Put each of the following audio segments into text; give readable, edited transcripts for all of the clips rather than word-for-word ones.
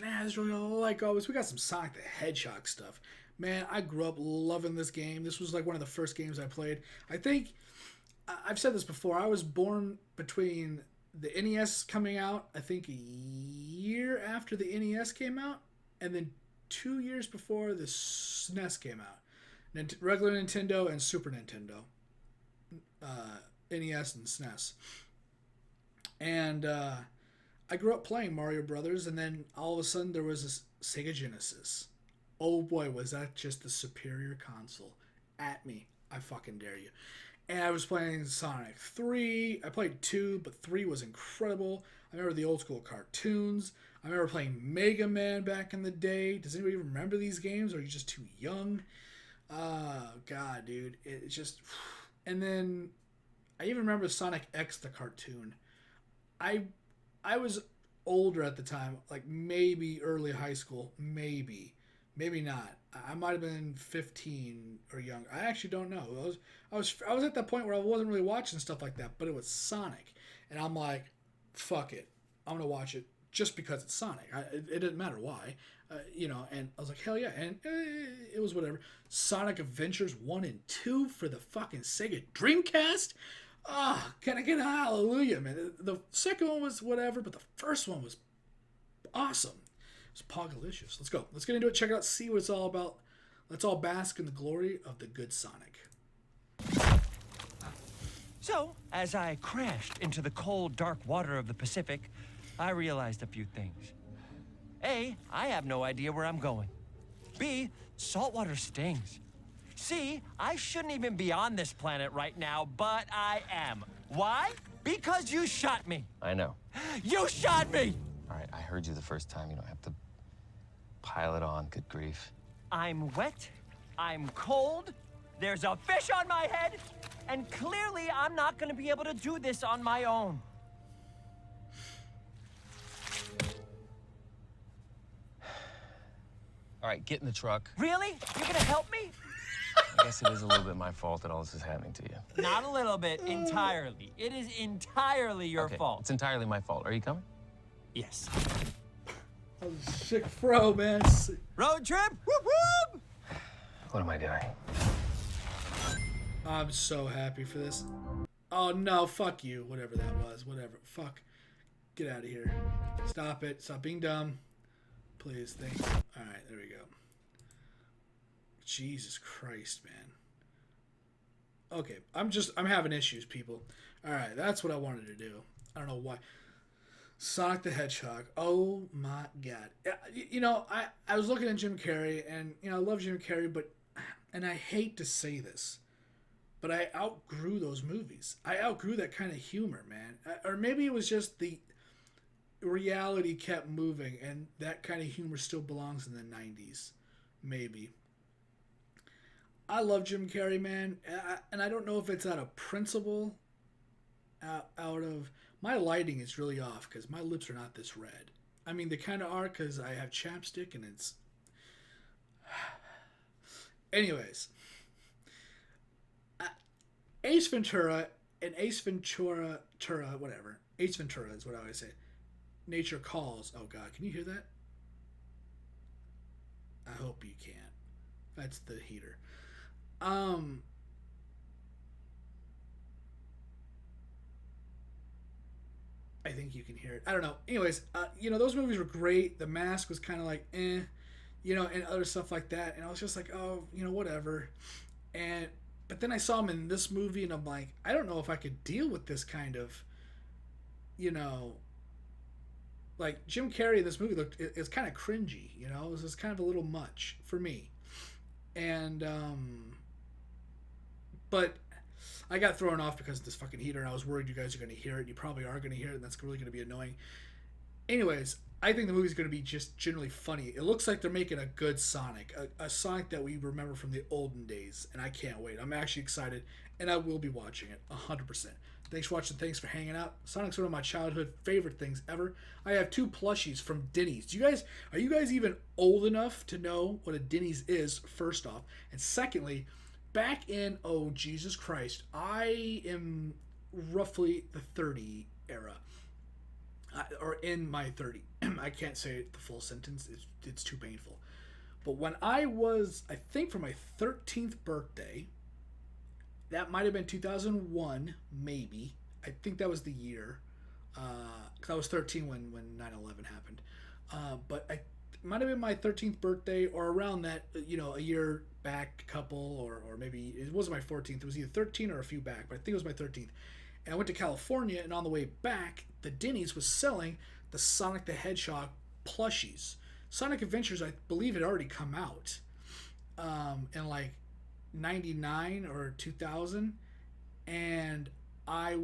mention, it's really like always. We got some Sonic the Hedgehog stuff. Man, I grew up loving this game. This was like one of the first games I played. I think I've said this before. I was born between the NES coming out, I think a year after the NES came out, and then 2 years before the SNES came out. Regular Nintendo and Super Nintendo. NES and SNES. And I grew up playing Mario Brothers, and then all of a sudden there was this Sega Genesis. Oh boy, was that just the superior console. At me. I fucking dare you. And I was playing Sonic 3. I played 2, but 3 was incredible. I remember the old school cartoons. I remember playing Mega Man back in the day. Does anybody remember these games? Or are you just too young? Oh, God, dude. It's just... And then I even remember Sonic X, the cartoon. I was older at the time, like maybe early high school. Maybe not. I might have been 15 or younger. I actually don't know. I was at that point where I wasn't really watching stuff like that, but it was Sonic, and I'm like, fuck it, I'm gonna watch it just because it's Sonic. It didn't matter why, And I was like, hell yeah, and it was whatever. Sonic Adventures 1 and 2 for the fucking Sega Dreamcast. Can I get a hallelujah, man? The second one was whatever, but the first one was awesome. It's pogalicious. Let's go. Let's get into it. Check it out. See what it's all about. Let's all bask in the glory of the good Sonic. So, as I crashed into the cold, dark water of the Pacific, I realized a few things. A, I have no idea where I'm going. B, saltwater stings. C, I shouldn't even be on this planet right now, but I am. Why? Because you shot me. I know. You shot me! All right, I heard you the first time. You don't have to pile it on. Good grief. I'm wet, I'm cold, there's a fish on my head, and clearly I'm not gonna be able to do this on my own. All right, get in the truck. Really? You're gonna help me? I guess it is a little bit my fault that all this is happening to you. Not a little bit, entirely. It is entirely your fault. It's entirely my fault. Are you coming? Yes. That was a sick throw, man. Road trip? Whoop whoop! What am I doing? I'm so happy for this. Oh no, fuck you. Whatever that was. Whatever. Fuck. Get out of here. Stop it. Stop being dumb. Please. Thank you. Alright, there we go. Jesus Christ, man. Okay, I'm having issues, people. Alright, that's what I wanted to do. I don't know why. Sonic the Hedgehog. Oh my God. I was looking at Jim Carrey, and I love Jim Carrey, and I hate to say this, but I outgrew those movies. I outgrew that kind of humor, man. Or maybe it was just the reality kept moving, and that kind of humor still belongs in the 90s. Maybe. I love Jim Carrey, man, and I don't know if it's out of principle, out of... My lighting is really off because my lips are not this red. I mean, they kind of are because I have chapstick and it's... Anyways. Ace Ventura and Ace Ventura, whatever. Ace Ventura is what I always say. Nature calls. Oh, God. Can you hear that? I hope you can't. That's the heater. I think you can hear it. I don't know. Anyways, those movies were great. The Mask was kind of like, and other stuff like that. And I was just like, oh, whatever. But then I saw him in this movie, and I'm like, I don't know if I could deal with this kind of, like Jim Carrey in this movie it's kind of cringy. It was just kind of a little much for me. And, but I got thrown off because of this fucking heater, and I was worried you guys are going to hear it. You probably are going to hear it, and that's really going to be annoying. Anyways, I think the movie's going to be just generally funny. It looks like they're making a good Sonic, a Sonic that we remember from the olden days, and I can't wait. I'm actually excited, and I will be watching it 100%. Thanks for watching. Thanks for hanging out. Sonic's one of my childhood favorite things ever. I have 2 plushies from Denny's. Are you guys even old enough to know what a Denny's is, first off? And secondly, back in, oh, Jesus Christ, I am roughly the 30 era. or in my 30. I can't say the full sentence. It's too painful. But when I was, I think for my 13th birthday, that might have been 2001, maybe. I think that was the year. Because I was 13 when 9/11 happened. But it might have been my 13th birthday or around that, a year back, couple, or maybe it wasn't my 14th. It was either 13 or a few back, but I think it was my 13th. And I went to California, and on the way back, the Denny's was selling the Sonic the Hedgehog plushies. Sonic Adventures, I believe, had already come out in like 99 or 2000. And I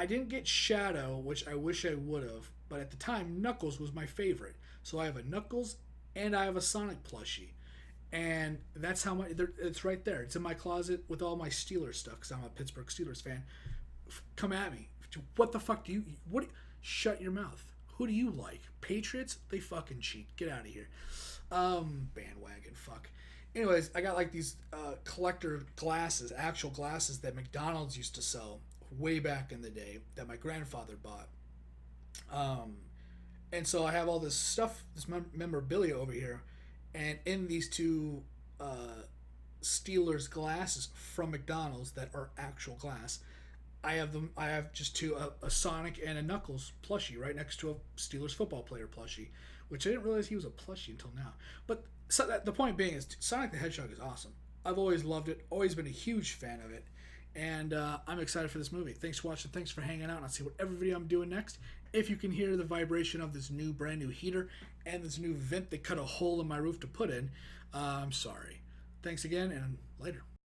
didn't get Shadow, which I wish I would have, but at the time, Knuckles was my favorite. So I have a Knuckles and I have a Sonic plushie. And that's how much it's right there. It's in my closet with all my Steelers stuff because I'm a Pittsburgh Steelers fan. Come at me. What the fuck do you? What? Shut your mouth. Who do you like? Patriots? They fucking cheat. Get out of here. Bandwagon. Fuck. Anyways, I got like these collector glasses, actual glasses that McDonald's used to sell way back in the day that my grandfather bought. And so I have all this stuff, this memorabilia over here, and in these two Steelers glasses from McDonald's that are actual glass, I have them. I have just two, a Sonic and a Knuckles plushie right next to a Steelers football player plushie, which I didn't realize he was a plushie until now. But so the point being is Sonic the Hedgehog is awesome. I've always loved it, always been a huge fan of it, and I'm excited for this movie. Thanks for watching, thanks for hanging out, and I'll see whatever video I'm doing next. If you can hear the vibration of this brand new heater and this new vent they cut a hole in my roof to put in, I'm sorry. Thanks again, and later.